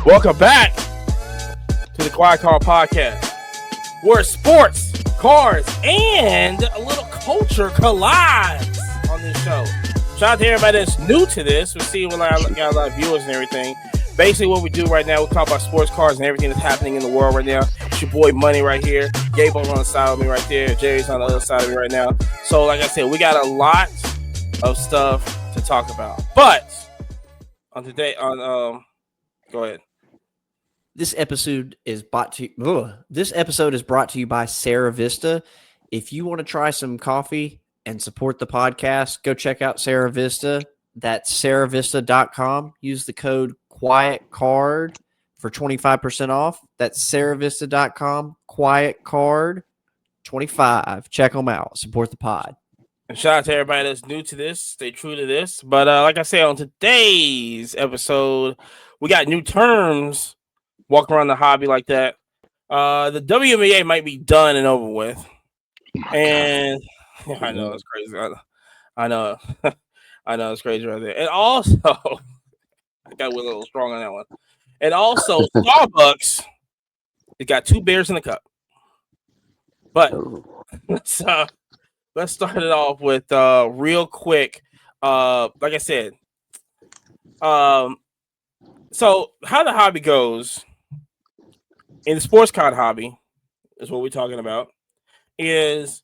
Welcome back to the Quiet Car Podcast, where sports, cars, and a little culture collides on this show. Shout out to everybody that's new to this. We'll see when I got a lot of viewers and everything. Basically, what we do right now, we talk about sports, cars, and everything that's happening in the world right now. It's your boy Money right here. Gable's on the side of me right there. Jerry's on the other side of me right now. So, like I said, we got a lot of stuff to talk about. But on today, go ahead. This episode is brought to you by Sarah Vista. If you want to try some coffee and support the podcast, go check out Sarah Vista. That's sarahvista.com. Use the code QUIETCARD for 25% off. That's sarahvista.com, QUIETCARD 25. Check them out. Support the pod. And shout out to everybody that's new to this. Stay true to this. But like I said, on today's episode, we got new terms. Walk around the hobby like that. The Wnba might be done and over with. And I know it's crazy. I know. I know it's crazy right there. And also, I got a little strong on that one. And also, Starbucks, it got 2 bears in the cup. But let's start it off with real quick. Like I said, so how the hobby goes in the sports card hobby is what we're talking about. Is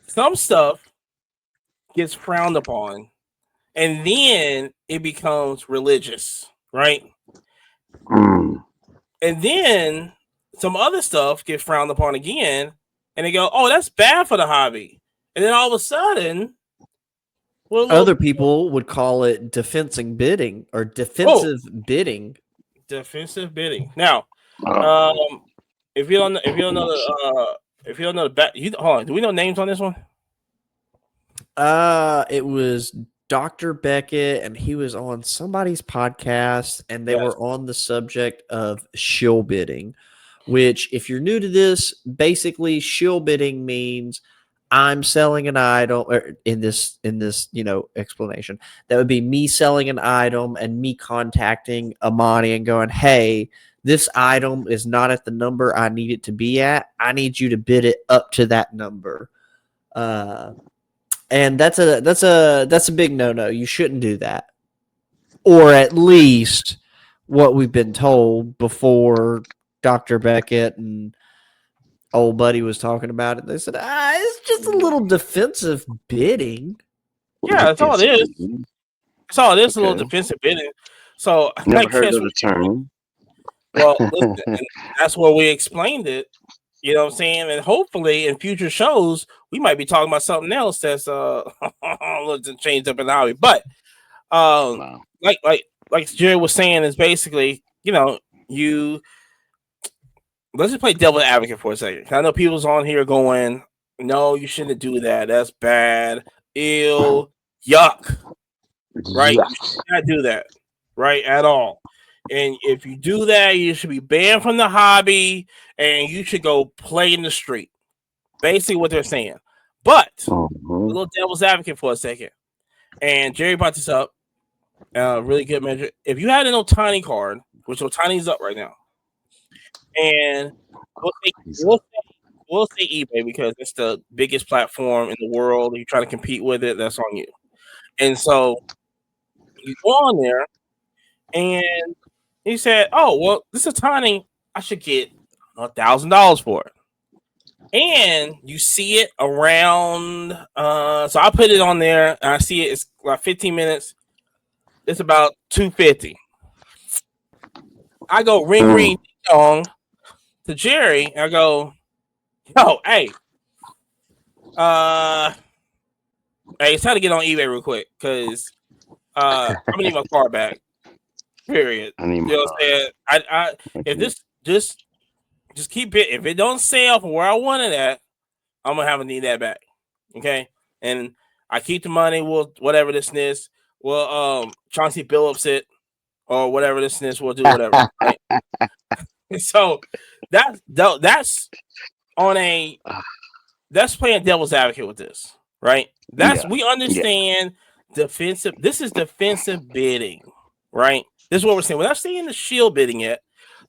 some stuff gets frowned upon, and then it becomes religious, right? And then some other stuff gets frowned upon again, and they go, "Oh, that's bad for the hobby." And then all of a sudden, other people would call it defensive bidding or defensive bidding. Defensive bidding. Now, if you don't know the back, hold on. Do we know names on this one? It was Dr. Beckett, and he was on somebody's podcast, and they were on the subject of shill bidding, which, if you're new to this, basically shill bidding means I'm selling an item, or in this explanation, that would be me selling an item and me contacting Amani and going, "Hey, this item is not at the number I need it to be at. I need you to bid it up to that number." And that's a big no-no. You shouldn't do that. Or at least what we've been told before Dr. Beckett and old buddy was talking about it. They said, it's just a little defensive bidding. Yeah, that's all it is. That's all it is, a little defensive bidding. So never heard of the term. Well, listen, that's where we explained it. You know what I'm saying? And hopefully in future shows, we might be talking about something else that's changed up in the hobby. But like Jerry was saying, is basically, let's just play devil advocate for a second. I know people's on here going, "No, you shouldn't do that. That's bad. Ew, yuck." Right? You should not do that, right? At all. And if you do that, you should be banned from the hobby, and you should go play in the street. Basically, what they're saying. But a little devil's advocate for a second. And Jerry brought this up. Really good measure. If you had an Otani card, which Otani's up right now, and we'll say eBay because it's the biggest platform in the world. You're trying to compete with it, that's on you. And so you go on there, and he said, "Oh, well, this is Otani. I should get $1,000 for it." And you see it around. So I put it on there, and I see it. It's like 15 minutes. It's about $250. I go ring dong to Jerry. And I go, "Yo, hey, it's time to get on eBay real quick because I'm gonna need my car back." Period. You know what I'm saying? If this just keep it. If it don't sell for where I want it at, I'm gonna have to need that back. Okay, and I keep the money. We'll whatever this is. Well, Chauncey Billups it or whatever this is. We'll do whatever. Right? So that's on a that's playing devil's advocate with this, right? We understand defensive. This is defensive bidding, right? This is what we're saying. We're not saying the shield bidding yet.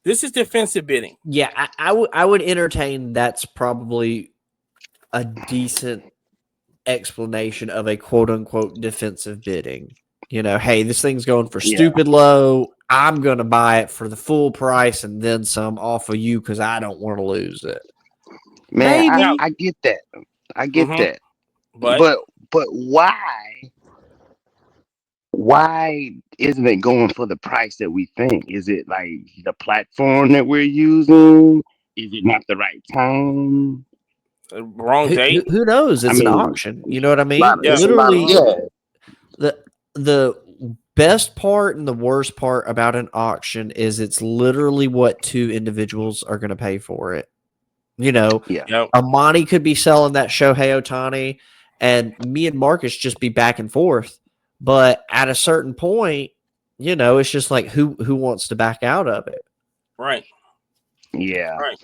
This is defensive bidding. Yeah, I would entertain. That's probably a decent explanation of a quote unquote defensive bidding. You know, hey, this thing's going for stupid low. I'm going to buy it for the full price and then some off of you because I don't want to lose it. Man, Maybe. I get that. I get that. But But why isn't it going for the price that we think? Is it like the platform that we're using? Is it not the right time? wrong date. Who knows? I It's an mean, auction. You know what I mean? it's a lot of Literally, the best part and the worst part about an auction is it's literally what two individuals are going to pay for it. You know, Yep. Amani could be selling that Shohei Ohtani, and me and Marcus just be back and forth. But at a certain point, you know, it's just like who wants to back out of it. Right. Yeah. Right.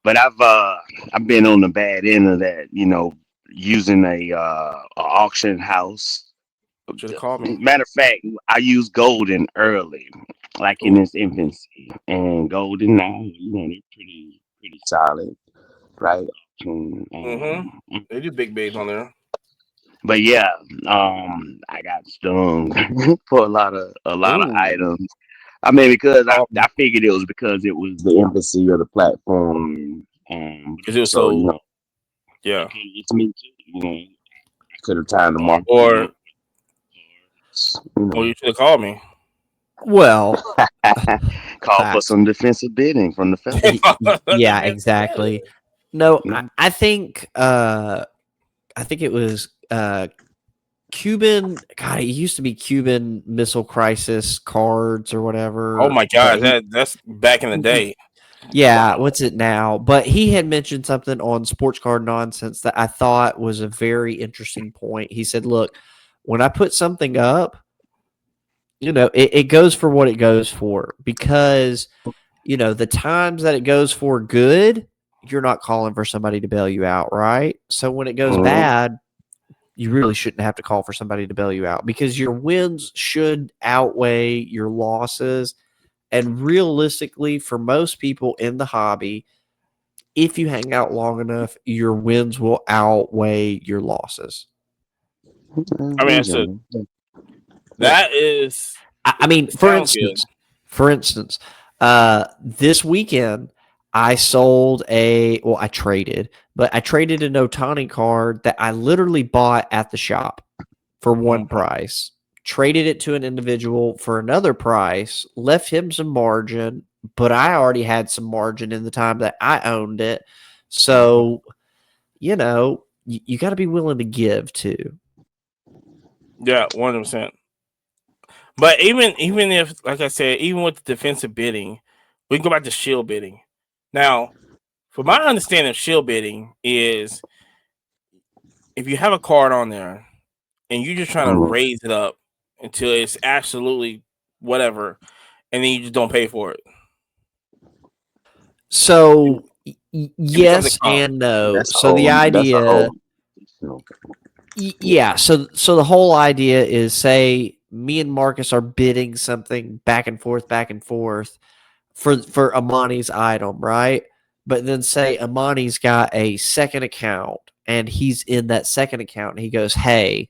But I've been on the bad end of that, you know, using a auction house. Should have called me. Matter of fact, I used Golden early, like in its infancy, and Golden now, you know, they're pretty solid, right? They do big bids on there. But yeah, I got stung for a lot of Ooh. items. I mean, because I figured it was because it was the infancy of the platform, Because it was so you know, yeah. it's me too. You know, I could have timed the market. Or you know. you should have called me. Well, call for some defensive bidding from the federal. yeah, exactly. No, I think it was Cuban. God, it used to be Cuban Missile Crisis cards or whatever. Oh my God, that's back in the day. Yeah, what's it now? But he had mentioned something on Sports Card Nonsense that I thought was a very interesting point. He said, "Look, when I put something up, you know, it goes for what it goes for because." You know, the times that it goes for good, you're not calling for somebody to bail you out, right? So when it goes bad, you really shouldn't have to call for somebody to bail you out because your wins should outweigh your losses. And realistically, for most people in the hobby, if you hang out long enough, your wins will outweigh your losses. I mean, that is. I mean, for instance, this weekend I I traded an Otani card that I literally bought at the shop for one price, traded it to an individual for another price, left him some margin, but I already had some margin in the time that I owned it. So, you know, you got to be willing to give too. Yeah, 100%. But even if, like I said, even with the defensive bidding, we can go back to shield bidding. Now, from my understanding of shield bidding is if you have a card on there and you're just trying to raise it up until it's absolutely whatever, and then you just don't pay for it. So yes and no. So the idea, yeah. So the whole idea is, say me and Marcus are bidding something back and forth for Amani's item, right? But then say Amani's got a second account and he's in that second account and he goes, "Hey,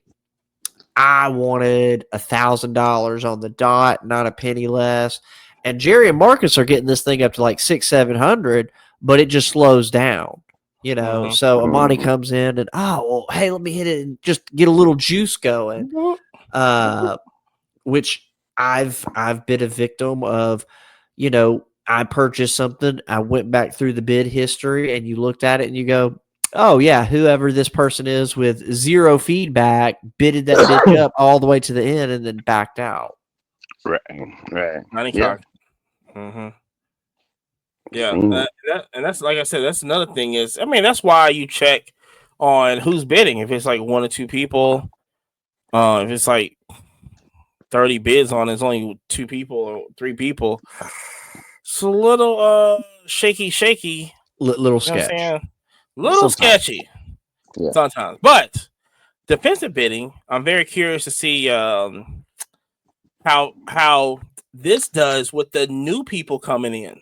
I wanted $1,000 on the dot, not a penny less." And Jerry and Marcus are getting this thing up to like 600-700, but it just slows down, you know. So Amani comes in and hey, let me hit it and just get a little juice going. Which I've been a victim of. You know, I purchased something, I went back through the bid history, and you looked at it and you go, "Oh yeah, whoever this person is with zero feedback bidded that bitch up all the way to the end and then backed out." Right. Yeah. Yeah, and that's like I said. That's another thing is, I mean, that's why you check on who's bidding. If it's like one or two people, if it's like 30 bids on, it's only 2 people or 3 people. It's a little shaky. Little sketch. Little sketchy sometimes. But defensive bidding, I'm very curious to see how this does with the new people coming in.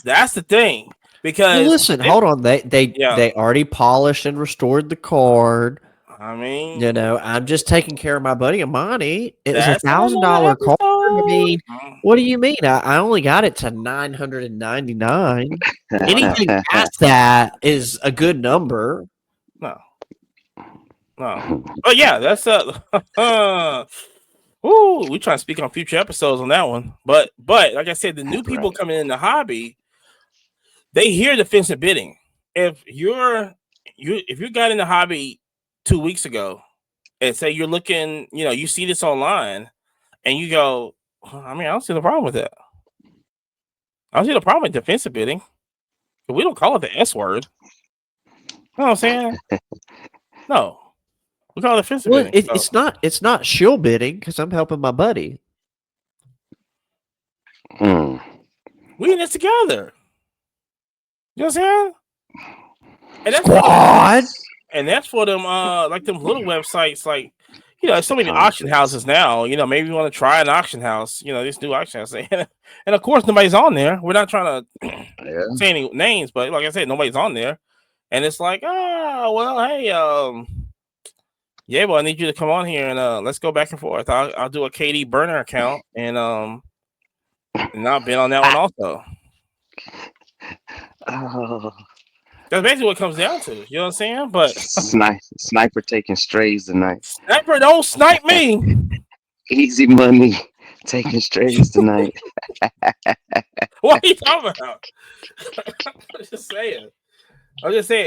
That's the thing. Because listen, hold on. They already polished and restored the card. I mean, you know, I'm just taking care of my buddy Amani. It was that's $1,000 card. I mean, episode. what do you mean? I only got it to $999. Anything past that is a good number. No. Oh yeah, that's ooh, we try to speak on future episodes on that one. But like I said, the new people coming in the hobby, they hear defensive bidding. If you got in the hobby 2 weeks ago and say you're looking, you see this online and you go, I mean, I don't see the problem with that. I don't see the problem with defensive bidding. We don't call it the S word. You know what I'm saying? No. We call it defensive bidding. It's not shill bidding because I'm helping my buddy. We in this together. You know what I'm saying? And that's Squad. And that's for them, like them little websites, like there's so many auction houses now. Maybe you want to try an auction house. This new auction house, and of course nobody's on there. We're not trying to say any names, but like I said, nobody's on there, and it's like, well, hey, well, I need you to come on here and let's go back and forth. I'll do a KD burner account and I'll bid on that one also. That's basically what it comes down to. You know what I'm saying? But sniper taking strays tonight. Sniper don't snipe me. Easy money taking strays tonight. What are you talking about? I'm just saying.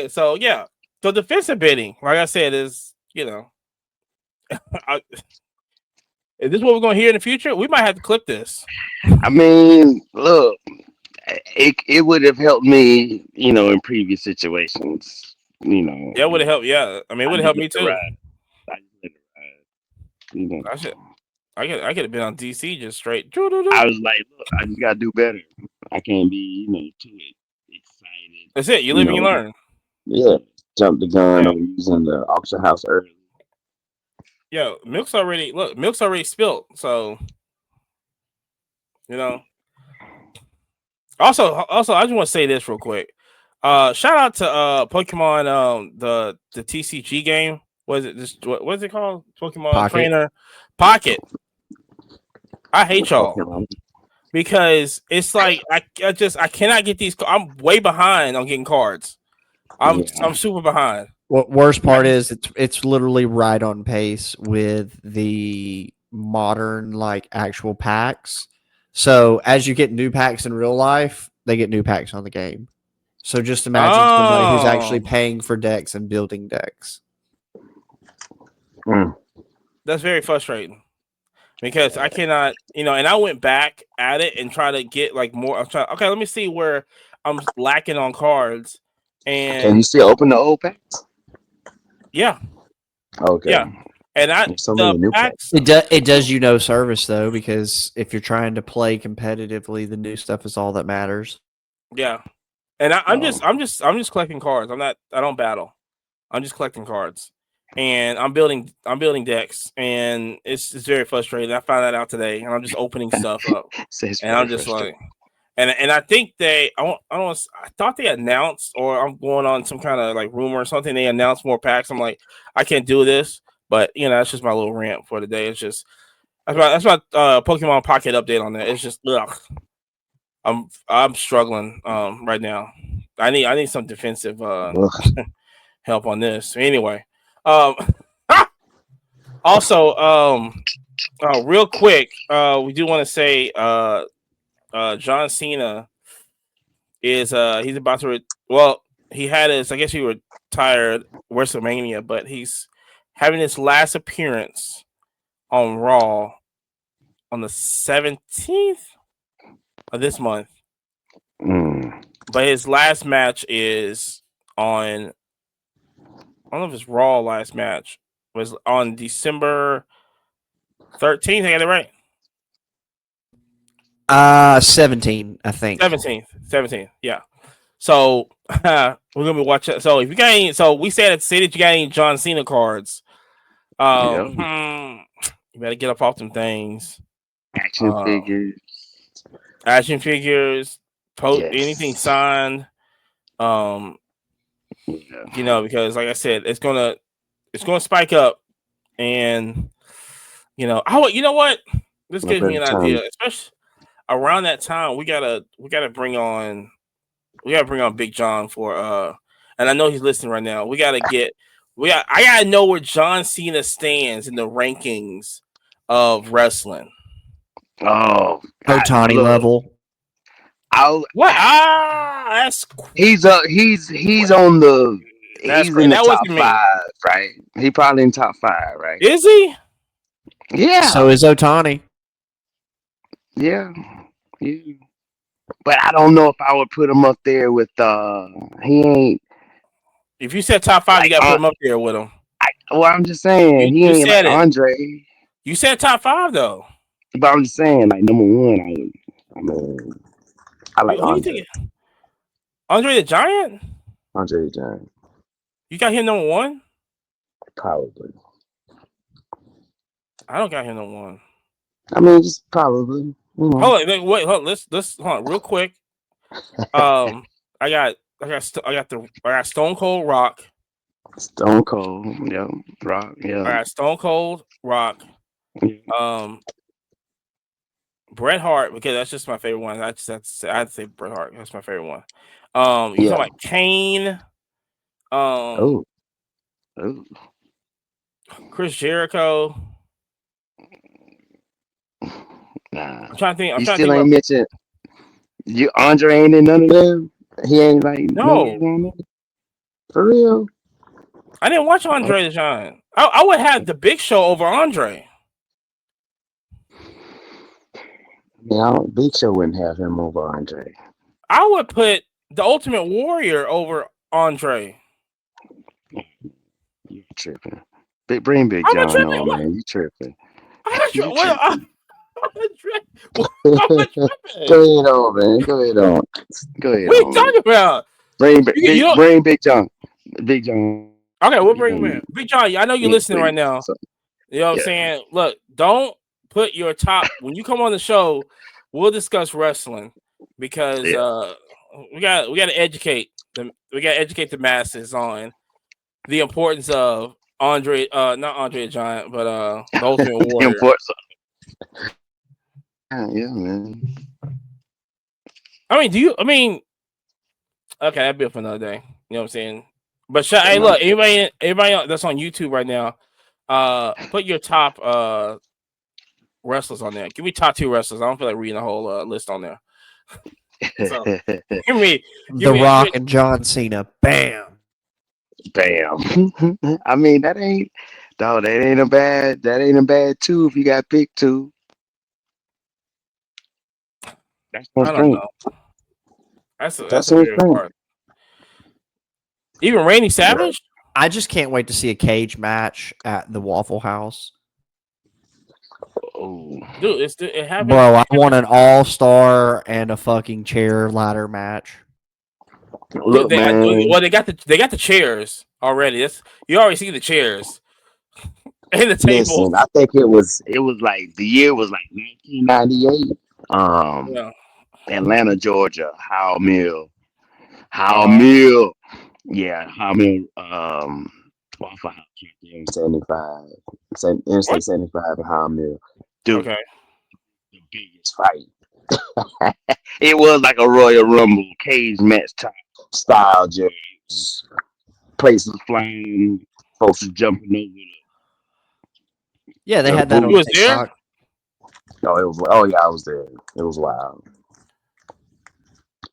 So yeah. So defensive bidding, like I said, is is this what we're gonna hear in the future? We might have to clip this. I mean, look. It would have helped me, in previous situations. Yeah, it would have helped. Yeah, I mean, it would have helped me too. I could have been on DC just straight. I was like, look, I just gotta do better. I can't be, too excited. That's it. You live and you learn. Yeah, jump the gun on using the auction house early. Yo, milk's already spilled. So, Also, I just want to say this real quick. Shout out to Pokemon the TCG game. What is it called? Pokemon Pocket. Trainer Pocket. I hate y'all because it's like I cannot get these. I'm way behind on getting cards. I'm super behind. What worst part is it's literally right on pace with the modern like actual packs. So as you get new packs in real life, they get new packs on the game. So just imagine somebody who's actually paying for decks and building decks. That's very frustrating because I cannot, and I went back at it and try to get like more. Okay, let me see where I'm lacking on cards. And can you still open the old packs? Yeah. Okay. Yeah. And it does service though, because if you're trying to play competitively, the new stuff is all that matters. Yeah, and I'm just collecting cards. I don't battle. I'm just collecting cards, and I'm building decks, and it's very frustrating. I found that out today, and I'm just opening stuff up, and I'm just like, and I think I thought they announced, or I'm going on some kind of like rumor or something. They announced more packs. I'm like, I can't do this. But that's just my little rant for the day. It's just that's my Pokemon Pocket update on that. It's just I'm struggling right now. I need some defensive help on this. Anyway, also real quick, we do want to say John Cena is he's about to he had his, I guess he retired WrestleMania, but he's having his last appearance on Raw on the 17th of this month. But his last match is on, I don't know if it's Raw last match, was on December 13th. I got it right? 17, I think. 17th, yeah. So we're gonna be watching. So if you got any, so we say that you got any John Cena cards, you better get up off them things. Action figures. Action figures, anything Yes. signed. Yeah. Because like I said, it's gonna spike up, and you know what? This No gives me better an time. idea, especially around that time. We gotta bring on Big John for and I know he's listening right now. I gotta know where John Cena stands in the rankings of wrestling. Oh, Otani look. level. What? That's He's on the that's he's great. in the That top wasn't me. 5, right? He probably in top 5, right? Is he? So Yeah, is Otani. yeah, yeah. But I don't know if I would put him up there with he ain't If you said top five, you like gotta put him up there with him. well, I'm just saying he You ain't like said it. Andre. You said top five though. But I'm just saying, like number 1, I mean I like Who you Andre. think? Andre the Giant? Andre the Giant. You got him number one? Probably. I don't got him number one. I mean just probably. Hold on, wait, hold on. Let's hold on real quick. I got Stone Cold Rock. Stone Cold, yeah. Rock, I yeah. got Stone Cold Rock. Yeah. Bret Hart, because that's just my favorite one. I'd say Bret Hart. That's my favorite one. You talking Yeah. about Kane? Oh. Oh. Chris Jericho. Nah. I'm trying to think. I'm You trying to still think ain't about. mentioned Andre ain't in none of them. He ain't like nowhere No, down there. For real. I didn't watch Oh, Andre the Giant. I would have the Big Show over Andre. yeah, Big Show wouldn't have him over Andre. I would put the Ultimate Warrior over Andre. You tripping. Bring Big I'm a John tripping. on, What? man. You tripping. I'm a You tripping. What? tripping. I'm a Go tripping. ahead on, man. Go ahead on. Go ahead What are you on, man. talking about? You know, Bring Big John. Big John. okay, we'll bring him You in. Big John, I know you're need to listening bring right him. now. So, You know what I'm yeah. saying? Look, don't put your top when you come on the show. We'll discuss wrestling because Yeah. we got to educate them. We got to educate the masses on the importance of Andre, not Andre the Giant, but the Ultimate The Warrior. importance. Yeah, man. I mean, okay, that'd be up for another day. You know what I'm saying? But hey, Another look, anybody that's on YouTube right now, put your top wrestlers on there. Give me top 2 wrestlers. I don't feel like reading the whole list on there. So day. give me, The Rock and John Cena. Bam. Bam. I mean, that ain't a bad 2 if you got picked 2. That's no I don't strength. know. That's That's a no very strength. hard. Even Randy Yeah. Savage. I just can't wait to see a cage match at the Waffle House. Oh. Dude, it happened. Bro, I want an all-star and a fucking chair ladder match. Look, man. Well, they got the chairs already. You already see the chairs and the tables. Listen, I think it was like the year was like 1998. Yeah. Atlanta, Georgia. Howell Mill. Howell Uh Mill. Yeah, Howell Mill. Waffle House right there in 75. What? Interstate 75 and Howell Mill. Dude, Okay. the biggest fight. It was like a Royal Rumble cage match type style, just places flying, folks are jumping over Yeah, they the had that You on booth. was there? TikTok. Oh yeah, I was there. It was wild.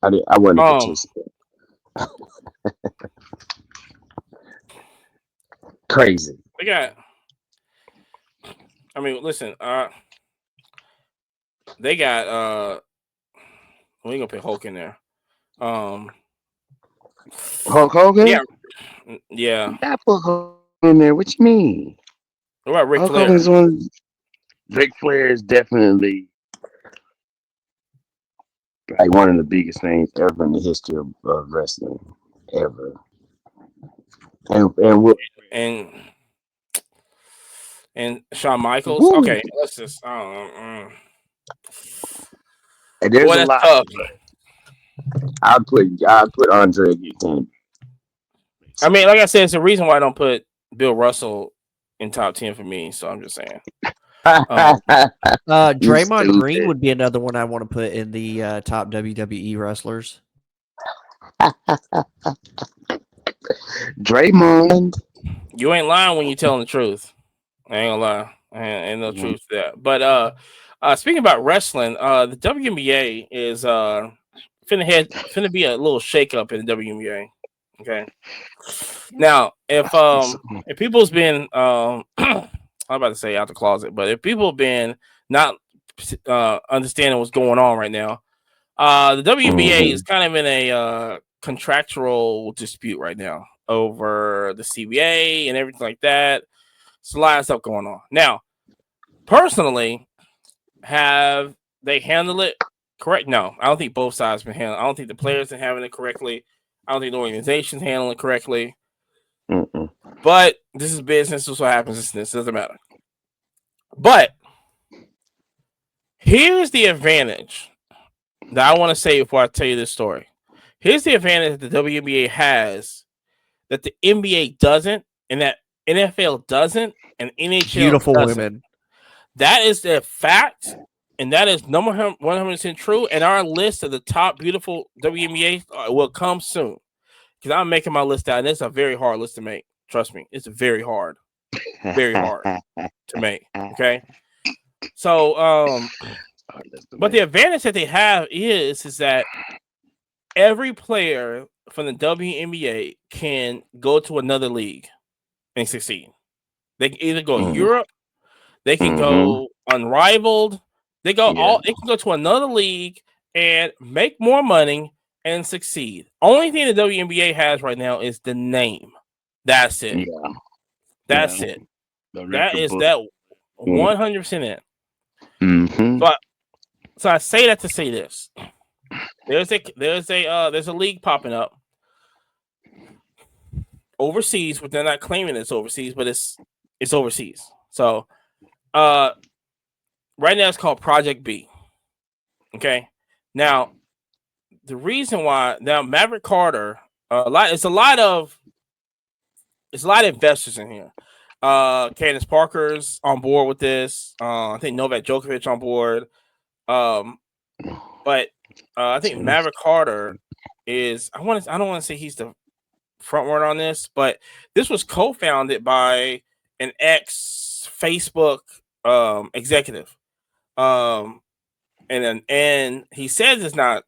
I wasn't a Um. participant. Crazy. They got. I mean, listen. They got. We ain't gonna put Hulk in there. Um. Hulk Hogan? Yeah. Yeah. You gotta put Hulk in there. What you mean? What about Ric Hulk Flair? Hogan's one. Ric Flair is definitely like one of the biggest things ever in the history of wrestling, ever. And And Shawn Michaels. woo, Okay, let's just. I don't know. And there's Boy, a that's lot. tough. I'd put Andre against him. I mean, like I said, it's the reason why I don't put Bill Russell in top 10 for me. So I'm just saying. You Draymond Green stupid. would be another one I want to put in the top WWE wrestlers. Draymond. You ain't lying when you telling the truth. I ain't gonna lie. Ain't no truth to that. But speaking about wrestling, the WNBA is finna be a little shakeup in the WNBA. Okay. Now, if people's been I'm about to say out the closet, but if people have been not understanding what's going on right now, the WNBA is kind of in a contractual dispute right now over the CBA and everything like that. It's a lot of stuff going on. Now, personally, have they handled it correct? No, I don't think both sides been handled. I don't think the players are handling it correctly. I don't think the organization's handling it correctly. But this is business. This is what happens. This doesn't matter. But here's the advantage that I want to say before I tell you this story. Here's the advantage that the WNBA has that the NBA doesn't, and that NFL doesn't, and NHL Beautiful doesn't. women. That is the fact, and that is number 100% true. And our list of the top beautiful WNBA will come soon because I'm making my list out, and it's a very hard list to make. Trust me, it's very hard to make. Okay, so but the advantage that they have is that every player from the WNBA can go to another league and succeed. They can either go Europe, they can go unrivaled, they can go to another league and make more money and succeed. Only thing the WNBA has right now is the name. That's it. Yeah. That's it. That is that 100% it. So I say that to say this. There's a league popping up overseas, but they're not claiming it's overseas, but it's overseas. So right now it's called Project B. Okay. Now the reason why Maverick Carter, it's a lot of investors in here. Candace Parker's on board with this. I think Novak Djokovic on board. But I think Maverick Carter is. I don't want to say he's the front runner on this, but this was co-founded by an ex-Facebook executive. And he says it's not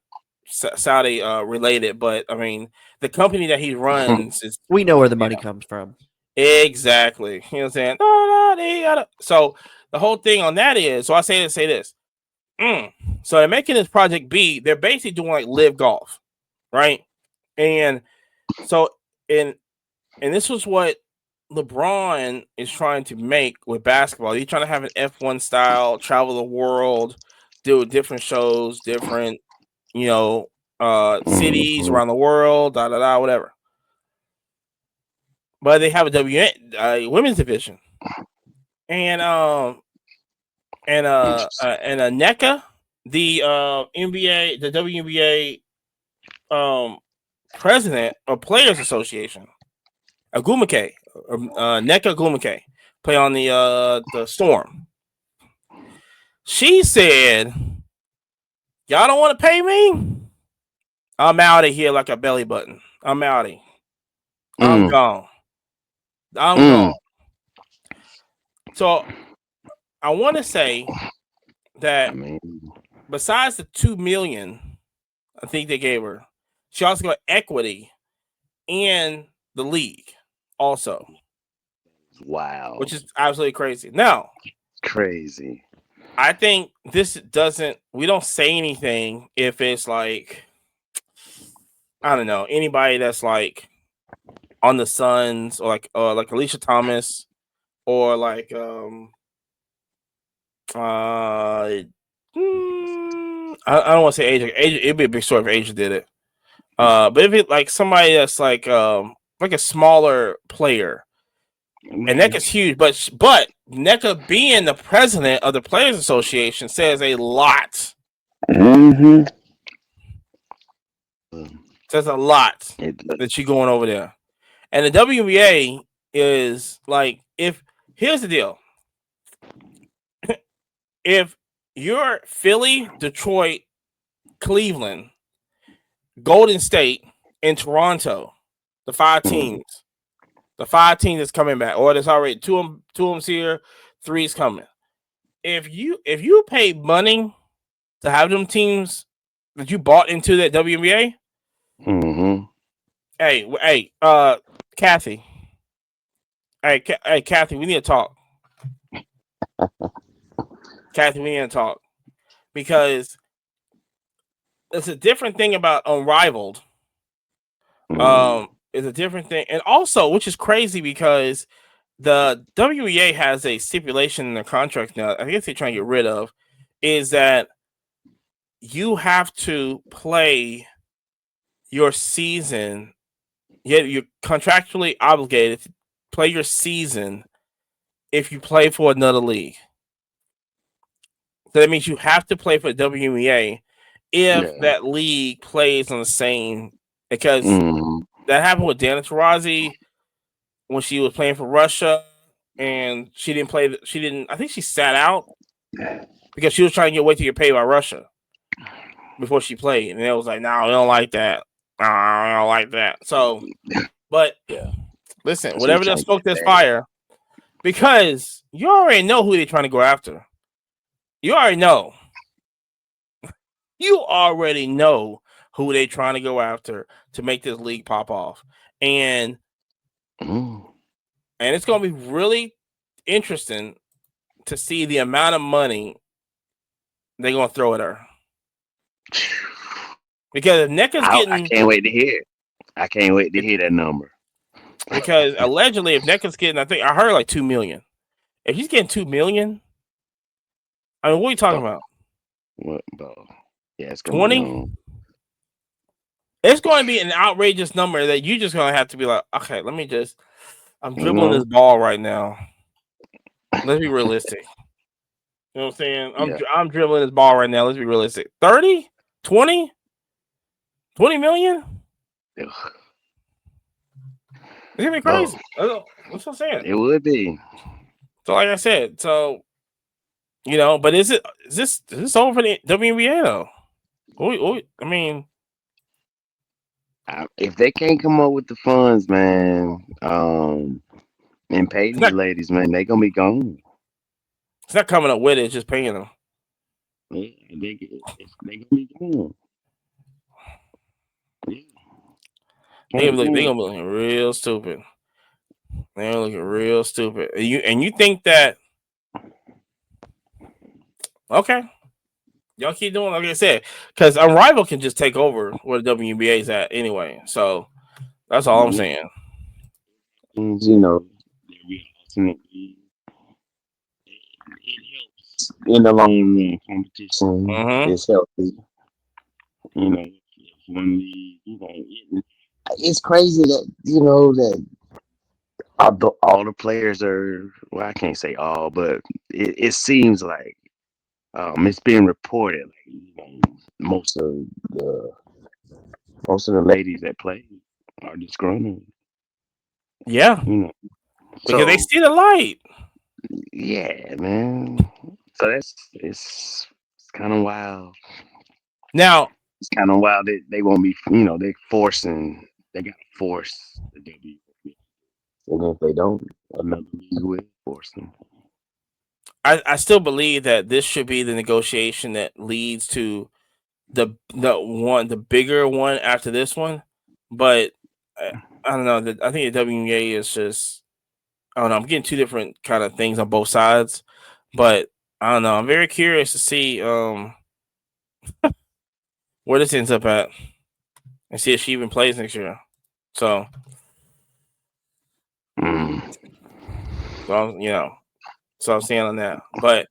Saudi related, but I mean the company that he runs is. We know where the money comes from. Exactly. You know what I'm saying? So the whole thing on that is, so I say this. So they're making this Project B. They're basically doing like live golf, right? And so and this was what LeBron is trying to make with basketball. He's trying to have an F1 style, travel the world, do different shows, different, cities around the world, whatever. But they have a women's division, and NECA, the NBA, the WNBA president of Players Association, Agumake, NECA Agumake, play on the Storm. She said, "Y'all don't want to pay me? I'm out of here like a belly button. I'm out of here. I'm gone. I'm gone." So I want to say that besides the $2 million, I think they gave her, she also got equity in the league, also. Wow, which is absolutely crazy. Now, crazy. I think we don't say anything if it's like, I don't know, anybody that's like on the Suns or like Alicia Thomas or like I don't want to say Asia. It'd be a big story if Asia did it. But if it like somebody that's like a smaller player, and that is huge. But NECA being the president of the Players Association says a lot. Mm-hmm. Says a lot that you're going over there. And the WNBA is like, here's the deal. If you're Philly, Detroit, Cleveland, Golden State, and Toronto, the five teams that's coming back, or there's already two of them's here, three's coming. If you pay money to have them teams that you bought into that WNBA, hey, Kathy, hey, Kathy, we need to talk. Kathy, we need to talk because it's a different thing about Unrivaled. It's a different thing, and also, which is crazy because the WNBA has a stipulation in their contract now. I guess they're trying to get rid of is that you have to play your season. You're contractually obligated to play your season if you play for another league. So that means you have to play for the WNBA if that league plays on the same. Because that happened with Dana Taurasi when she was playing for Russia, and she didn't play. She didn't. I think she sat out because she was trying to wait to get paid by Russia before she played, and it was like, no, we don't like that. No, I don't like that. So, but listen, whatever there's smoke, there's fire, because you already know who they're trying to go after. You already know. You already know who they're trying to go after to make this league pop off, and it's going to be really interesting to see the amount of money they're going to throw at her. Because if NECA's getting... I can't wait to hear it. I can't wait to hear that number. Because allegedly, if NECA's getting, I heard like $2 million. If he's getting $2 million, I mean, what are you talking about? What, bro? Yeah, it's 20. It's going to be an outrageous number that you just going to have to be like, okay, let me just. I'm dribbling this ball right now. Let's be realistic. You know what I'm saying? I'm dribbling this ball right now. Let's be realistic. 30, 20, 20 million. It's gonna be crazy. That's what I'm saying. It would be. So, like I said, but is this over for the WNBA though? I mean, if they can't come up with the funds, man, and pay these ladies, man, they gonna be gone. It's not coming up with it; it's just paying them. Yeah, they gonna be gone. They're gonna be looking real stupid. They're looking real stupid. And you think that? Okay, y'all keep doing like I said, because Unrivaled can just take over where the WNBA is at anyway. So that's all I'm saying. You know, it helps in the long run. Competition is healthy. You know, when it's crazy that that all the players are. Well, I can't say all, but it seems like it's being reported. Like, most of the ladies that play are disgruntled. Yeah, because they see the light. Yeah, man. So it's kind of wild. Now it's kind of wild that they won't be. They got to force the W. And if they don't, another league will force them. I still believe that this should be the negotiation that leads to the bigger one after this one, but I don't know. I think the WNBA is just, I don't know. I'm getting two different kind of things on both sides, but I don't know. I'm very curious to see where this ends up at and see if she even plays next year. So, so I'm seeing on that. But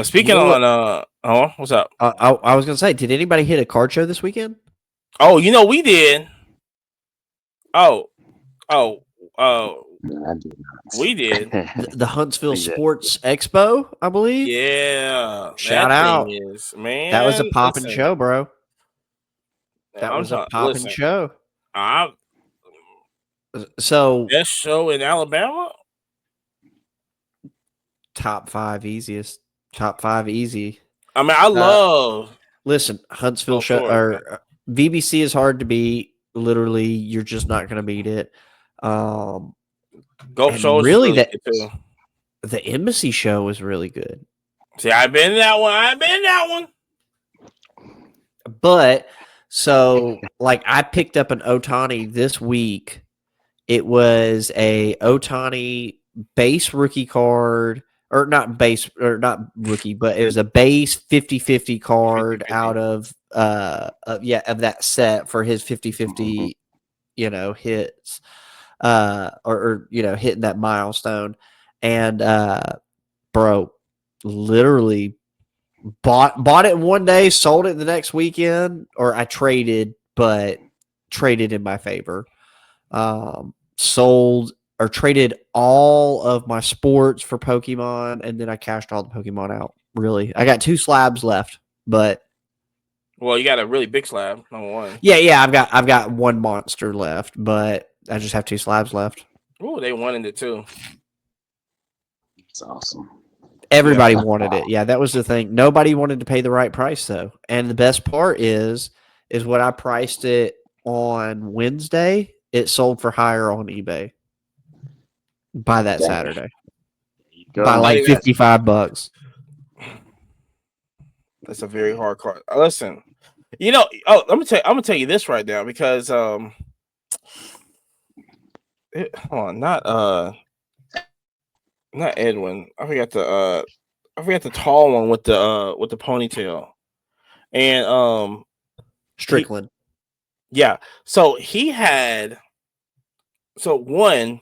speaking on what's up? I was gonna say, did anybody hit a card show this weekend? Oh, we did. No, I did not. We did. The Huntsville Yeah. Sports Expo, I believe. Yeah. Shout that out. thing is, man. That was a popping listen, show, bro. That I'm was a trying. popping Listen, show. I So best show in Alabama. top 5 easiest. Top 5 easy. I mean, I love Listen, Huntsville Gulf show Shores, man. or VBC is hard to beat. Literally, you're just not going to beat it. Gulf And Shores is really, really good too. the Embassy show was really good. See, I've been in that one. But so, like, I picked up an Otani this week. It was a Otani base rookie card, or not base, or not rookie, but it was a base 50-50 card 50-50. out of of that set for his 50-50, hits, or hitting that milestone. And bro, literally bought it one day, sold it the next weekend, or I traded, but traded in my favor. Sold or traded all of my sports for Pokemon, and then I cashed all the Pokemon out. Really, I got 2 slabs left, but Well, you got a really big slab, number one. yeah, I've got 1 monster left, but I just have 2 slabs left. Ooh, they wanted it too. It's awesome. Everybody wanted it. Yeah, that was the thing. Nobody wanted to pay the right price though. And the best part is what I priced it on Wednesday. It sold for higher on eBay by that Saturday. By like $55. That's a very hard card. Listen, I'm gonna tell you this right now because hold on, not Edwin. I forgot the tall one with the ponytail. And Strickland. yeah. So he had the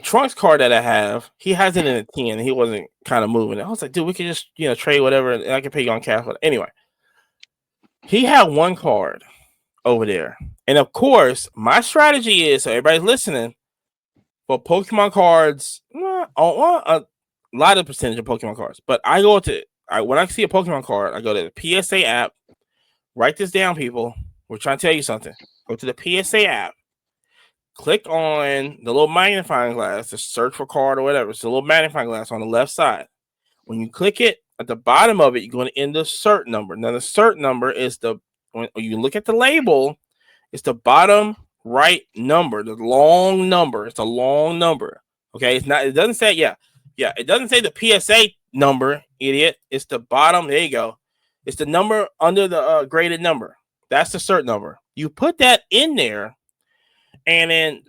Trunks card that I have, he has it in a 10. He wasn't kind of moving it. I was like, dude, we could just trade whatever, and I can pay you on cash. Anyway, he had 1 card over there, and of course, my strategy is, so everybody's listening, for Pokemon cards, a lot of percentage of Pokemon cards, but when I see a Pokemon card, I go to the PSA app. Write this down, people. We're trying to tell you something. Go to the PSA app. Click on the little magnifying glass to search for card or whatever. It's a little magnifying glass on the left side. When you click it, at the bottom of it, you're going to enter the cert number. Now, the cert number is when you look at the label, it's the bottom right number, the long number. It's a long number. Okay, it doesn't say, it doesn't say the PSA number, idiot. It's the bottom. There you go. It's the number under the graded number. That's the cert number. You put that in there, and then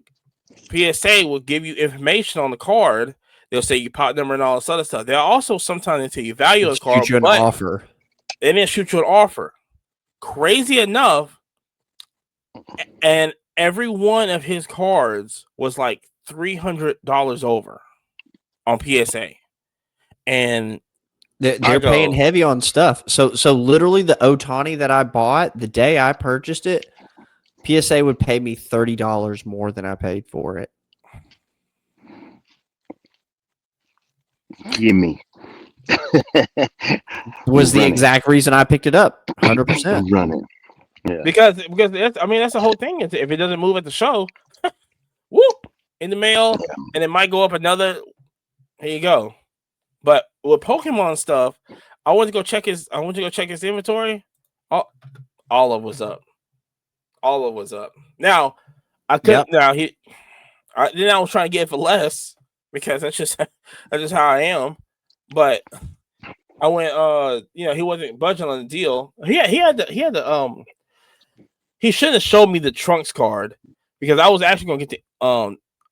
PSA will give you information on the card. They'll say you pot number and all this other stuff. They'll also sometimes until you value a card, shoot you an offer. And then shoot you an offer. Crazy enough, and every one of his cards was like $300 over on PSA, and they're paying heavy on stuff. So literally the Otani that I bought the day I purchased it, PSA would pay me $30 more than I paid for it. Gimme. Was the exact reason I picked it up. 100%. Run it. Yeah. Because that's the whole thing. If it doesn't move at the show, whoop, in the mail, and it might go up another. Here you go. But with Pokemon stuff, I went to go check his inventory. All of was up. All of was up. Now I couldn't. Yep. Then I was trying to get it for less because that's just how I am. But I went. He wasn't budging on the deal. He should have showed me the Trunks card because I was actually gonna get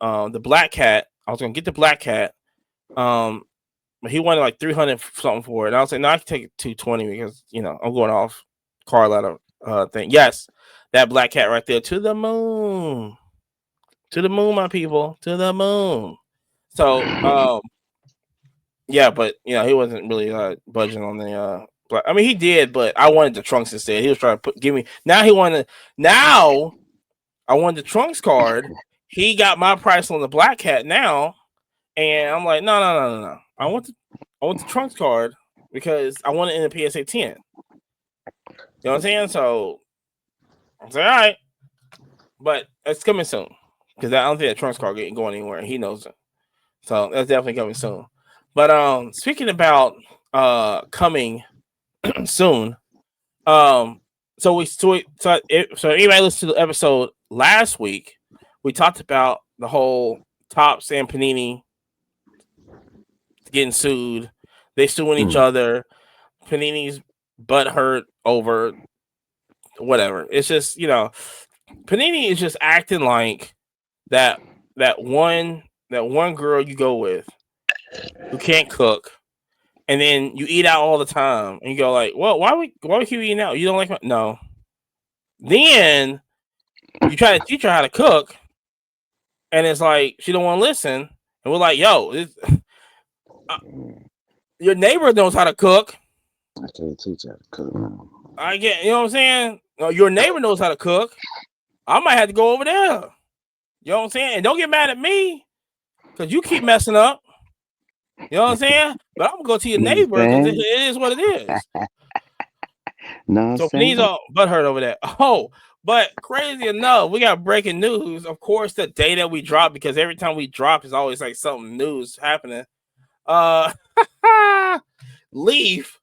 the Black Cat. I was gonna get the Black Cat. But he wanted like 300 something for it. And I was like, no, I can take it 220 because I'm going off car ladder thing. Yes, that Black Cat right there. To the moon, my people, to the moon. So but he wasn't really budging on the I mean, he did, but I wanted the Trunks instead. He was trying to give me now. I wanted the Trunks card. he got my price on the Black Cat now, and I'm like, no. I want the trunks card because I want it in the PSA 10. You know what I'm saying? So I'm saying, all right, but it's coming soon because I don't think that trunks card ain't going anywhere. He knows it, so that's definitely coming soon. But speaking about coming soon, so anybody listened to the episode last week, we talked about the whole Topps and Panini getting sued. They suing each other. Panini's butt hurt over whatever. It's just, Panini is just acting like that one girl you go with who can't cook, and then you eat out all the time, and you go like, well, why we keep eating out? You don't like no. Then you try to teach her how to cook, and it's like she don't want to listen, and we're like, yo, your neighbor knows how to cook. I can't teach how to cook. No. I get, you know what I'm saying? Your neighbor knows how to cook. I might have to go over there. You know what I'm saying? And don't get mad at me because you keep messing up. You know what I'm saying? But I'm gonna go to your neighbor because it is what it is. No, so please don't butthurt over that. Oh, but crazy enough, we got breaking news. Of course, the day that we drop, because every time we drop is always like something news happening. Leaf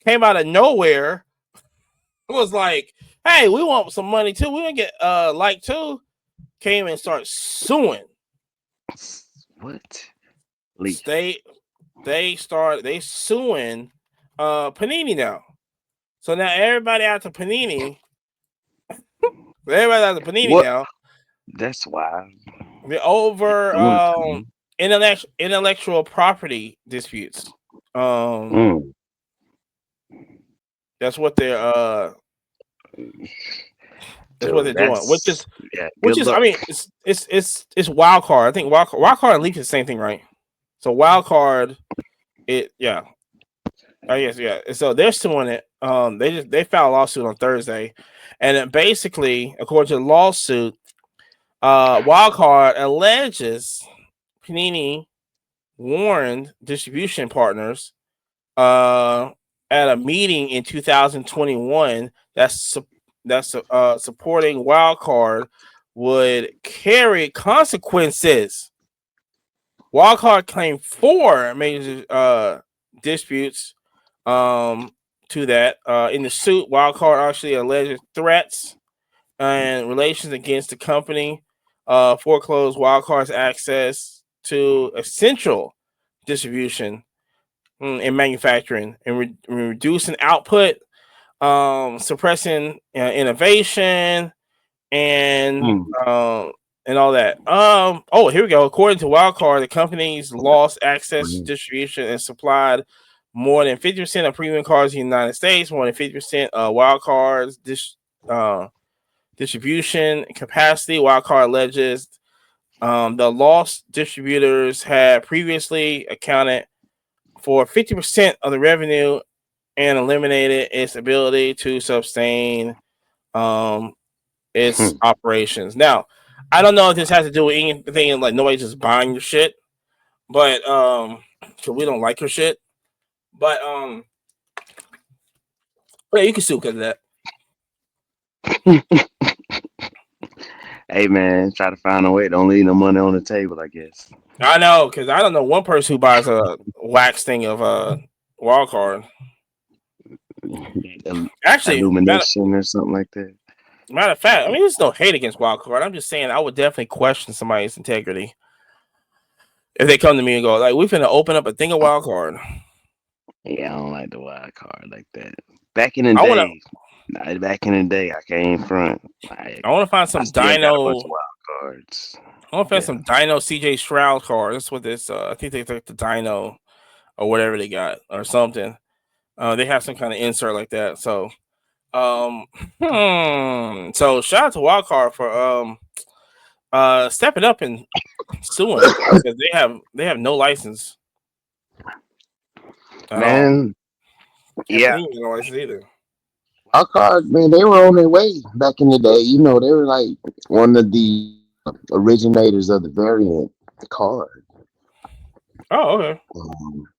came out of nowhere. It was like, hey, we want some money too. We want to get like too. Came and started suing. What? Leaf. They suing Panini now. So now everybody out to Panini. Now. That's wild. They're over intellectual property disputes. That's what they're that's what they're doing. Which is I mean, it's wild card. I think wild card and Leaf is the same thing, right? So wild card, I guess, yeah. So they're suing it. They filed a lawsuit on Thursday, and it basically, according to the lawsuit, wild card alleges Panini warned distribution partners at a meeting in 2021 that's supporting wild card would carry consequences. Wildcard claimed 4 major disputes to that. In the suit, Wildcard actually alleged threats and relations against the company, foreclosed Wildcard's access to essential distribution and manufacturing, and reducing output, suppressing innovation, and all that. Here we go. According to Wildcard, the company's lost access to distribution and supplied more than 50% of premium cards in the United States, more than 50% of Wildcard's distribution capacity. Wildcard alleges the lost distributors had previously accounted for 50% of the revenue and eliminated its ability to sustain its operations. Now, I don't know if this has to do with anything like nobody's just buying your shit, but because we don't like your shit. But yeah, you can sue because of that. Hey man, try to find a way. Don't leave no money on the table, I guess. I know, because I don't know one person who buys a wax thing of wild card. Actually, illumination or something like that. Matter of fact, I mean, there's no hate against wild card. I'm just saying I would definitely question somebody's integrity if they come to me and go like, "We finna open up a thing of wild card." Yeah, I don't like the wild card like that. Back in the day, I came front. I want to find some Dino wild cards. I want to find some Dino CJ Stroud card. That's what this. I think they took the Dino or whatever they got or something. They have some kind of insert like that. So, so shout out to Wildcard for stepping up and suing because they have no license. Man, yeah, no license either. Wildcard, man, they were on their way back in the day. You know, they were like one of the originators of the variant card. Oh, okay.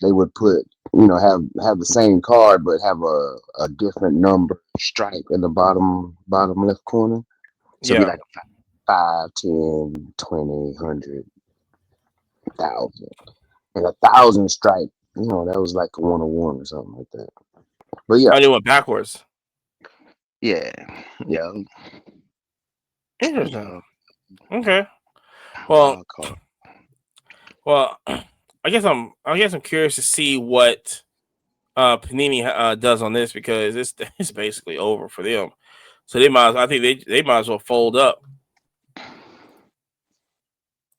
They would put, have the same card but have a different number stripe in the bottom left corner. So it'd be Yeah. like a 5, 10, 20, 100, 1,000. And 1,000 stripe, that was like a 101 or something like that. But yeah, I knew it went backwards. yeah, yeah, Interesting. yeah. Okay. Well, Wild card. well, I guess I'm curious to see what Panini does on this because it's basically over for them. So I think they might as well fold up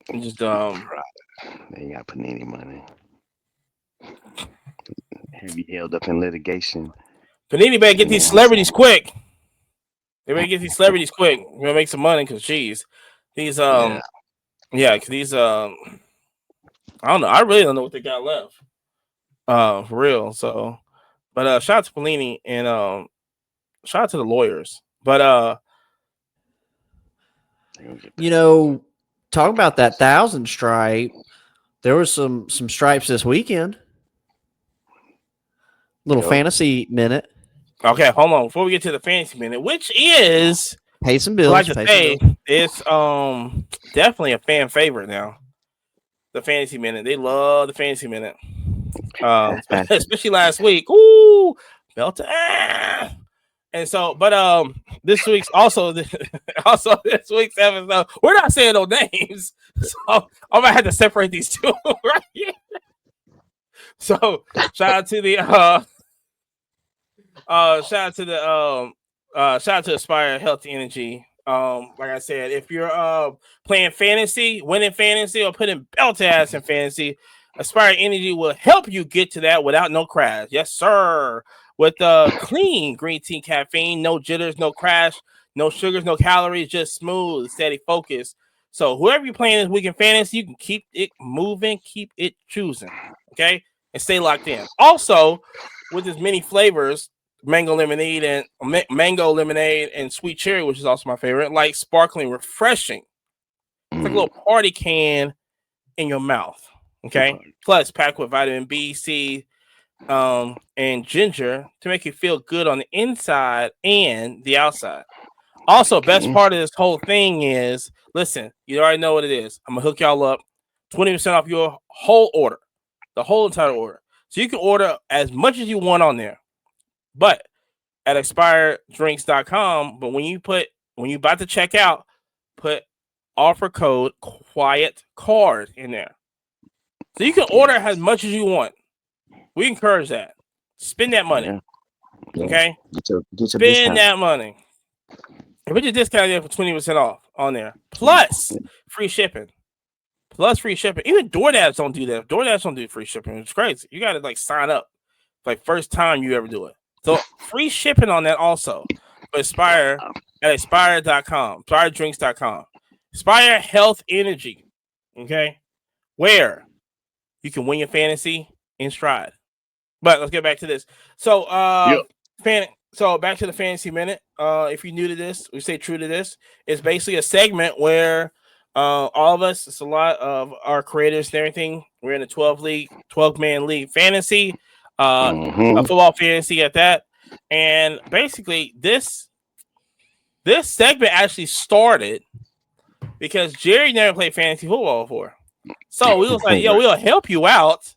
and just They ain't got Panini money. Have you held up in litigation? Panini better get And these then celebrities quick. They better get these celebrities quick. We're gonna make some money because geez, these yeah. because these I don't know. I really don't know what they got left. For real. So, but shout out to Panini and shout out to the lawyers. But talk about that 1,000 stripe. There was some stripes this weekend. Little fantasy minute. okay, hold on. Before we get to the fantasy minute, which is Pay some bills. like to say, it's definitely a fan favorite now. The fantasy minute. They love the fantasy minute. Especially last week. Ooh, belt. And so, but this week's also this week's episode. We're not saying no names, so I might have to separate these two right here. So shout out to the shout out to Aspire Healthy Energy. Like I said, if you're playing fantasy, winning fantasy, or putting belt ass in fantasy, Aspire Energy will help you get to that without no crash. Yes, sir. With clean green tea caffeine, no jitters, no crash, no sugars, no calories, just smooth, steady focus. So whoever you're playing this week in fantasy, you can keep it moving, keep it choosing, okay, and stay locked in. Also, with as many flavors, mango lemonade and sweet cherry, which is also my favorite, like sparkling, refreshing. It's like a little party can in your mouth, okay. Plus, packed with vitamin B, C, and ginger to make you feel good on the inside and the outside. Also, best part of this whole thing is, listen, you already know what it is. I'm gonna hook y'all up, 20% off your whole order, the whole entire order. So you can order as much as you want on there, but at expiredrinks.com. But when you about to check out, put offer code quiet card in there, so you can order as much as you want. We encourage that. Spend that money. Yeah. Okay? Get your Spend discount. that money. And put your discount there for 20% off on there. Plus free shipping. Even DoorDash don't do that. DoorDash don't do free shipping. It's crazy. You gotta like sign up. Like first time you ever do it. So free shipping on that also. But Aspire at expired.com, expiredrinks.com. Aspire Health Energy. Okay? Where you can win your fantasy in stride. But let's get back to this. So, so back to the fantasy minute. If you're new to this, we say true to this. It's basically a segment where all of us, it's a lot of our creators and everything. We're in a 12-man league fantasy, a football fantasy at that. And basically, this segment actually started because Jerry never played fantasy football before. So we was like, yo, we'll help you out.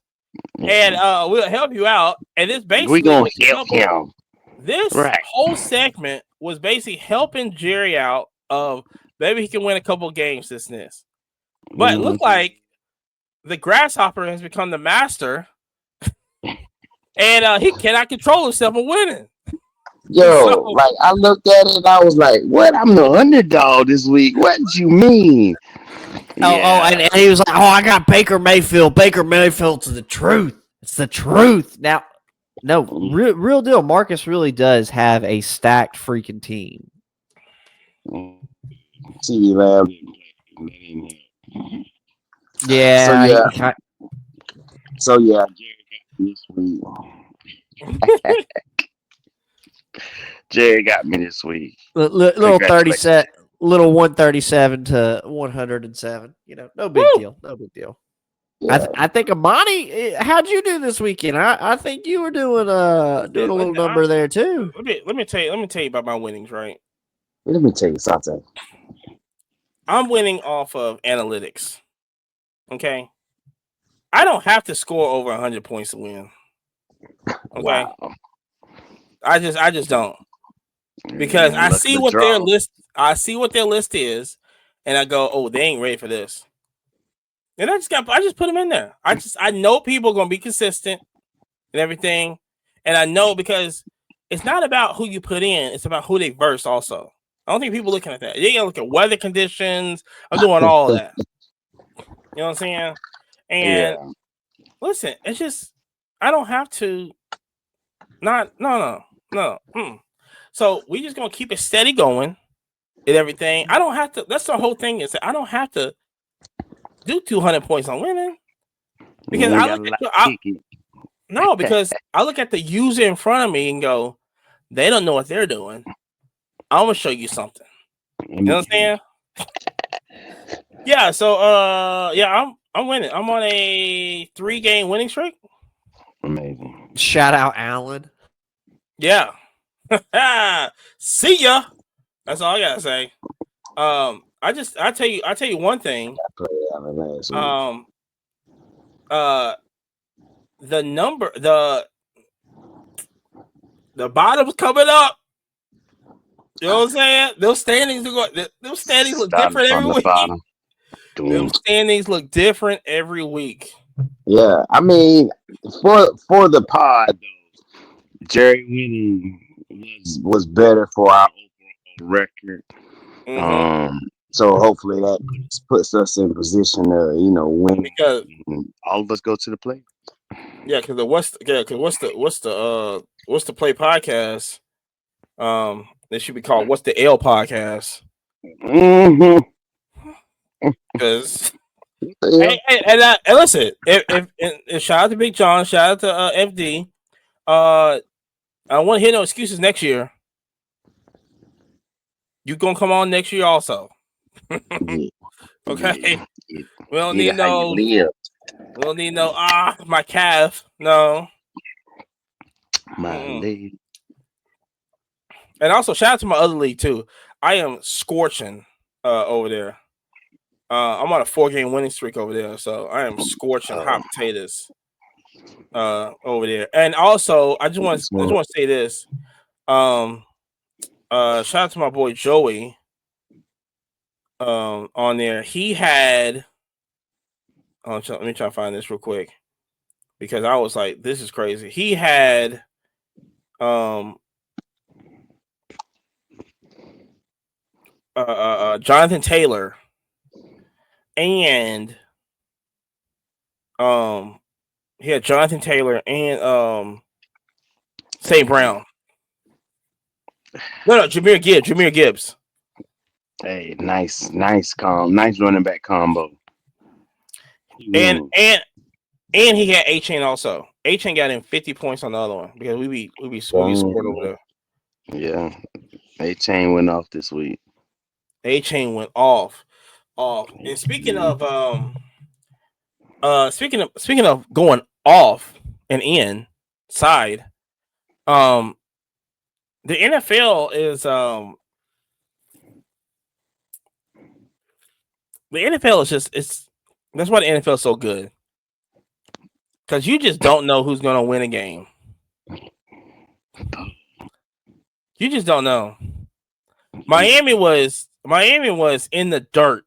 And we'll help you out. And this basically we're gonna help him. This whole segment was basically helping Jerry out of maybe he can win a couple games this. But it looked like the grasshopper has become the master. And he cannot control himself from winning. Yo, like I looked at it and I was like, what? I'm the underdog this week. What do you mean? And he was like, I got Baker Mayfield. Baker Mayfield's the truth. It's the truth. Now, no, real deal. Marcus really does have a stacked freaking team. CD Lamb. Yeah. So yeah, this week. Jerry got me this week. Little 30 little 137 to 107. No big Woo! deal. No big deal. Yeah. I think Amani, how'd you do this weekend? I think you were doing a little number there too. Let me tell you about my winnings, right? Let me tell you something. I'm winning off of analytics. Okay. I don't have to score over 100 points to win. Okay. Wow. I just don't. Because I Luck of see the what their draw. list is, and I go, oh, they ain't ready for this. And I just put them in there. I know people are gonna be consistent and everything. And I know because it's not about who you put in, it's about who they verse also. I don't think people looking at that. They gotta look at weather conditions. I'm doing all of that. You know what I'm saying? And Yeah. listen, it's just I don't have to no. So we just gonna keep it steady going and everything. I don't have to. That's the whole thing. Is I don't have to do 200 points on winning because You I got look a at lot I, of tickets. no because I look at the user in front of me and go, they don't know what they're doing. I'm gonna show you something. You know what I'm saying? Yeah. So yeah, I'm winning. I'm on a 3-game winning streak. Amazing. Shout out Allen. Yeah. See ya. That's all I gotta say. I tell you one thing. I played Allen last week. Uh the number the bottom's coming up. You know what I'm saying? Those standings are going. Those standings look Starting different from every the week. bottom. Them standings look different every week. Yeah, I mean, for the pod, Jerry winning was better for our overall record. Mm-hmm. So hopefully that puts us in position to win. Because And all of us go to the play. yeah, because what's the play podcast? They should be called What's the L podcast? Mm-hmm. Because Yeah. and listen, if shout out to Big John, shout out to FD. I want to hear no excuses next year. You gonna come on next year also? Yeah. Okay. Yeah. We don't Get need it how you no. live, We don't need no. My calf. No. my Mm-mm. lady. And also shout out to my other league too. I am scorching over there. I'm on a 4-game winning streak over there, so I am scorching hot potatoes over there. And also, I just want to say this. Shout out to my boy Joey on there. He had let me try to find this real quick because I was like, this is crazy. He had Jonathan Taylor and he had Jonathan Taylor and St. Brown. No, Jameer Gibbs. Hey, nice running back combo. And he had A-Chain also. A-Chain got in 50 points on the other one because we be scored over there. Yeah, A-Chain went off this week. A-Chain went off. And speaking of going off and inside, the NFL is it's that's why the NFL is so good. Because you just don't know who's gonna win a game. You just don't know. Miami was in the dirt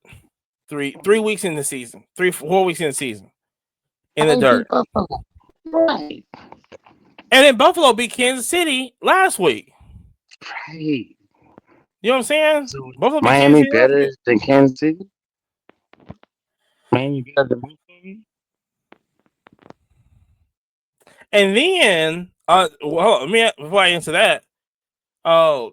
3 weeks in the season. 4 weeks in the season. In the dirt. Right. And then Buffalo beat Kansas City last week. Right. You know what I'm saying? So Buffalo beat Miami Kansas City last better week. than Kansas City? Miami better than Buffalo? And then well, before I answer that, the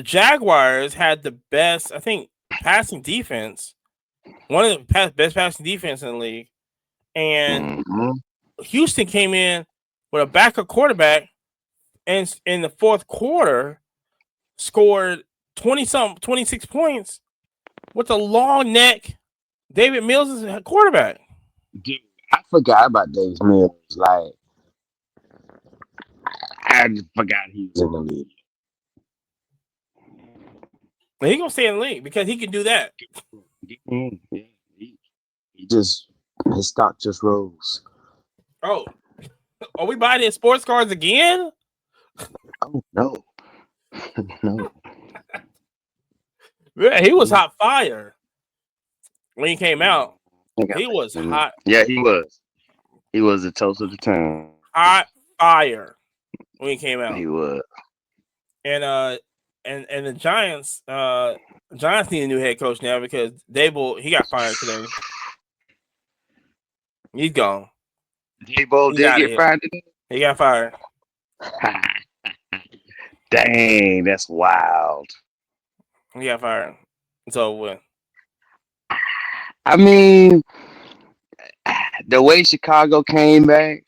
Jaguars had the best, I think, passing defense. One of the best passing defense in the league. And Houston came in with a backup quarterback and in the fourth quarter scored 26 points with a long neck. David Mills is a quarterback. Dude, I forgot about Davis Mills. Like, I just forgot he was in the league. And he's gonna stay in the league because he can do that. Yeah, he just his stock just rose. Oh, are we buying his sports cards again? Oh no, no. Yeah, he was hot fire when he came out. He was hot. Yeah, he was. He was the toast of the town. Hot fire when he came out. He was. And the Giants need a new head coach now because Dable, he got fired today. He's gone. Dable did get fired today? He got fired. Dang, that's wild. He got fired. It's over with. I mean, the way Chicago came back,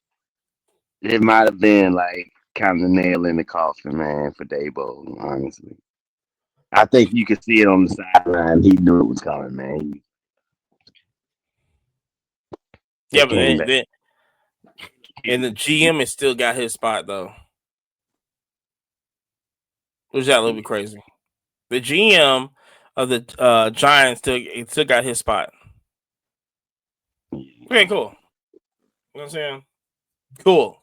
it might have been like kind of nail in the coffin, man, for Dabo, honestly. I think you could see it on the sideline. He knew it was coming, man. Yeah, but and the GM has still got his spot though. Which is a little bit crazy. The GM of the Giants still got his spot. Okay, cool. You know what I'm saying? Cool.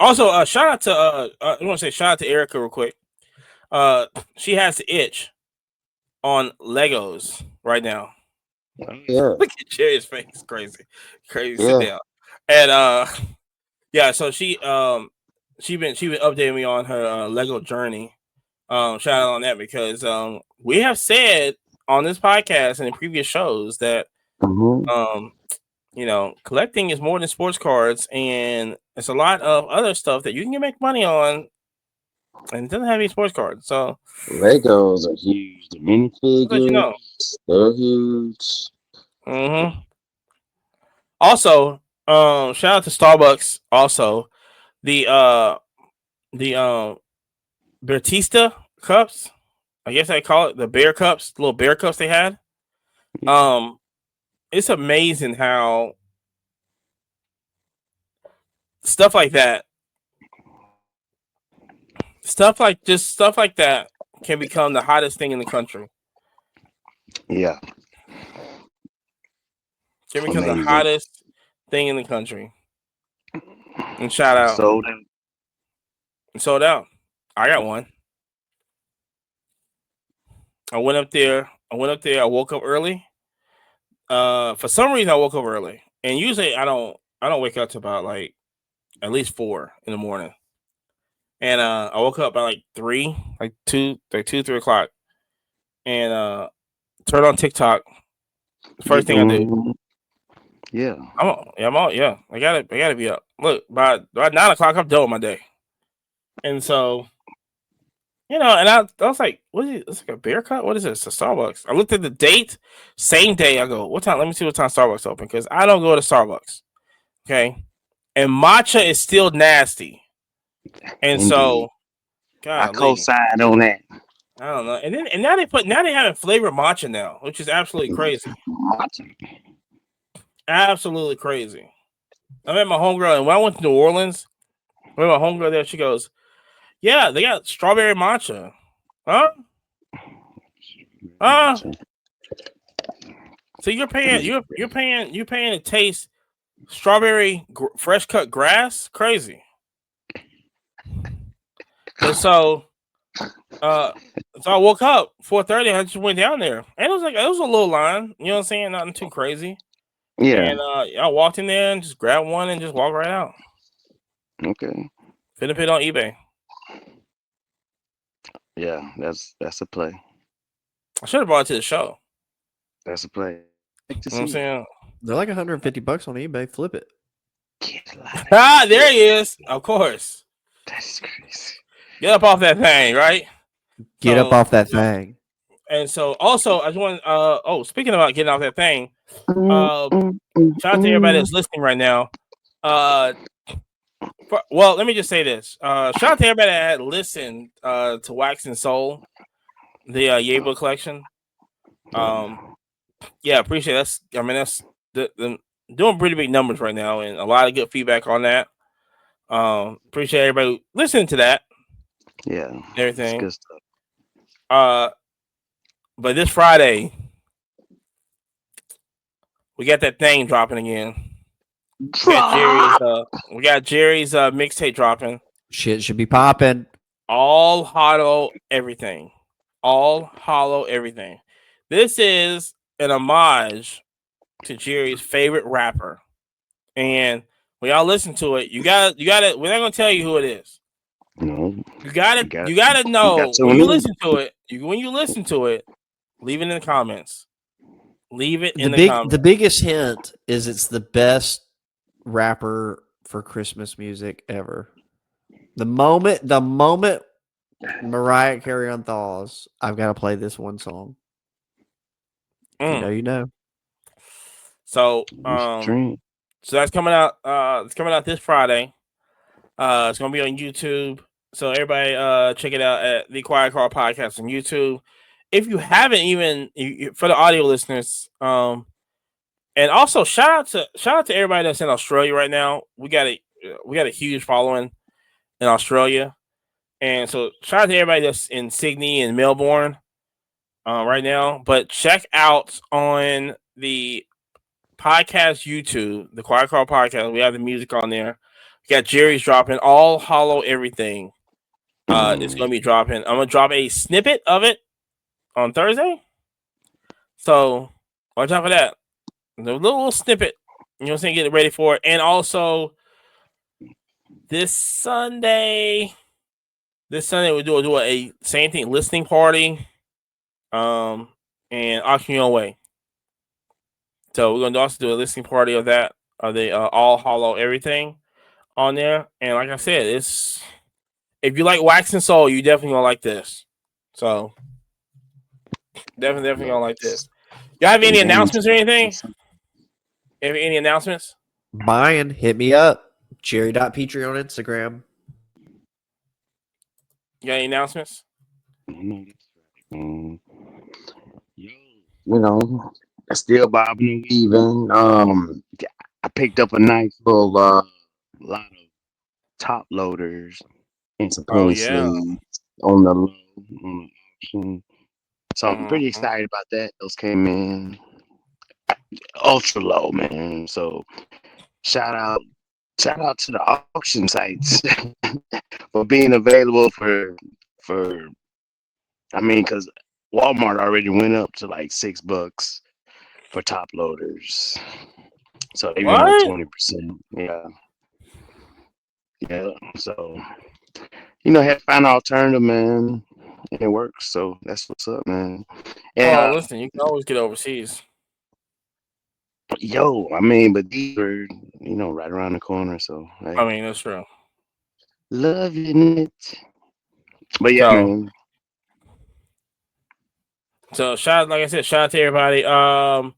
Also, shout out to I want to say shout out to Erica real quick. She has the itch on Legos right now. Yeah. Look at Jerry's face, crazy. Sit down. And yeah, so she been updating me on her Lego journey. Shout out on that because we have said on this podcast and in previous shows that collecting is more than sports cards, and it's a lot of other stuff that you can make money on, and it doesn't have any sports cards. So Legos are huge. The minifigures, they're huge. Also, shout out to Starbucks. Also, the Bertista cups. I guess I call it the bear cups, the little bear cups they had. It's amazing how stuff like that can become the hottest thing in the country. Yeah. Can become the hottest thing in the country. And shout out. Sold out. I got one. I went up there. I woke up early. For some reason I woke up early. And usually I don't wake up to about like at least 4 in the morning. And I woke up by like 3 o'clock. And turned on TikTok. The first thing I do. Yeah. I'm out. Yeah. I gotta be up. Look, by 9 o'clock, I'm done with my day. And so, and I was like, what is it? It's like a beer cut? What is this? A Starbucks. I looked at the date, same day. I go, what time? Let me see what time Starbucks open because I don't go to Starbucks. Okay. And matcha is still nasty. And so, I co-sign on that. I don't know. And now they having flavored matcha now, which is absolutely crazy. Absolutely crazy. I met my homegirl, and when I went to New Orleans, I met my homegirl there. She goes, "Yeah, they got strawberry matcha, huh? So you're paying to taste strawberry fresh cut grass? Crazy." And so I woke up 4:30. I just went down there, and it was a little line. You know what I'm saying? Nothing too crazy. Yeah. And I walked in there and just grabbed one and just walked right out. Okay. Finna put it on eBay. Yeah, that's a play. I should have brought it to the show. That's a play. You know what I'm saying? They're like $150 on eBay. Flip it. There he is. Of course. That's crazy. Get up off that thing, right? Get up off that thing. And so, also, I just want. Speaking about getting off that thing, shout out to everybody that's listening right now. Well, let me just say this. Shout out to everybody that had listened to Wax and Soul, the Wnba collection. Yeah, appreciate it. That's doing pretty big numbers right now, and a lot of good feedback on that. Appreciate everybody listening to that. Yeah, and everything. it's good stuff. But this Friday, we got that thing dropping again. We got Jerry's mixtape dropping. Shit should be popping. All hollow everything. All hollow everything. This is an homage to Jerry's favorite rapper. And when y'all listen to it, you gotta we're not gonna tell you who it is. You gotta know when you listen to it, leave it in the comments. Leave it in the comments. The biggest hint is it's the best rapper for Christmas music ever. The moment Mariah Carey unthaws, I've got to play this one song. You know. So that's coming out. It's coming out this Friday. It's gonna be on YouTube. So everybody, check it out at the Quiet Car Podcast on YouTube. If you haven't even, for the audio listeners, and also shout out to everybody that's in Australia right now. We got a huge following in Australia, and so shout out to everybody that's in Sydney and Melbourne right now. But check out on the podcast YouTube, the Quiet Car Podcast. We have the music on there. We got Jerry's dropping all hollow everything. It's gonna be dropping. I'm gonna drop a snippet of it on Thursday. So watch out for that. The little snippet. You know what I'm saying? Get it ready for it. And also this Sunday we'll do a same thing listening party. And auction your way. So we're gonna also do a listening party of that, of the all hollow everything on there. And like I said, it's if you like Wax and Soul, you definitely gonna like this. So definitely gonna like this. Y'all have any announcements or anything? Any announcements? Buying, hit me up. Jerry.Petrie on Instagram. You got any announcements? You know, still bobbing and weaving. I picked up a nice little lot of top loaders and some penny sleeves on the low on the auction. So I'm pretty excited about that. Those came in ultra low, man. So shout out to the auction sites for being available for because Walmart already went up to like $6 for top loaders. So they went up 20%. Yeah. So had to find an alternative, man. And it works. So that's what's up, man. And listen, you can always get overseas. But these are, right around the corner. So that's true. Loving it. But yeah, man. So shout out to everybody. I'm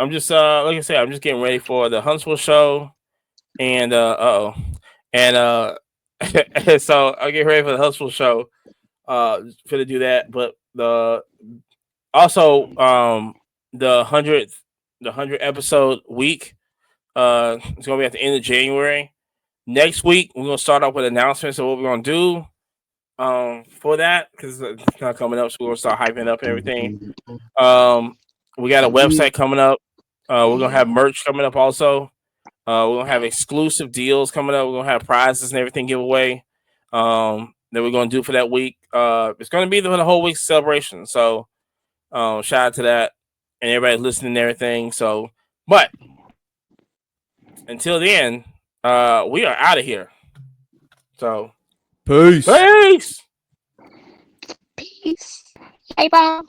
just like I said, I'm just getting ready for the Huntsville show, and so I'll get ready for the Huntsville show. For to do that, but the 100th episode week, it's gonna be at the end of January. Next week, we're gonna start off with announcements of what we're gonna do. For that, because it's not coming up, so we're gonna start hyping up everything. We got a website coming up. We're gonna have merch coming up also. We're gonna have exclusive deals coming up. We're gonna have prizes and everything giveaway. That we're gonna do for that week. It's gonna be the whole week's celebration. So shout out to that and everybody listening and everything. So, but until then, we are out of here. So peace. Peace. Peace. Hey, Bob.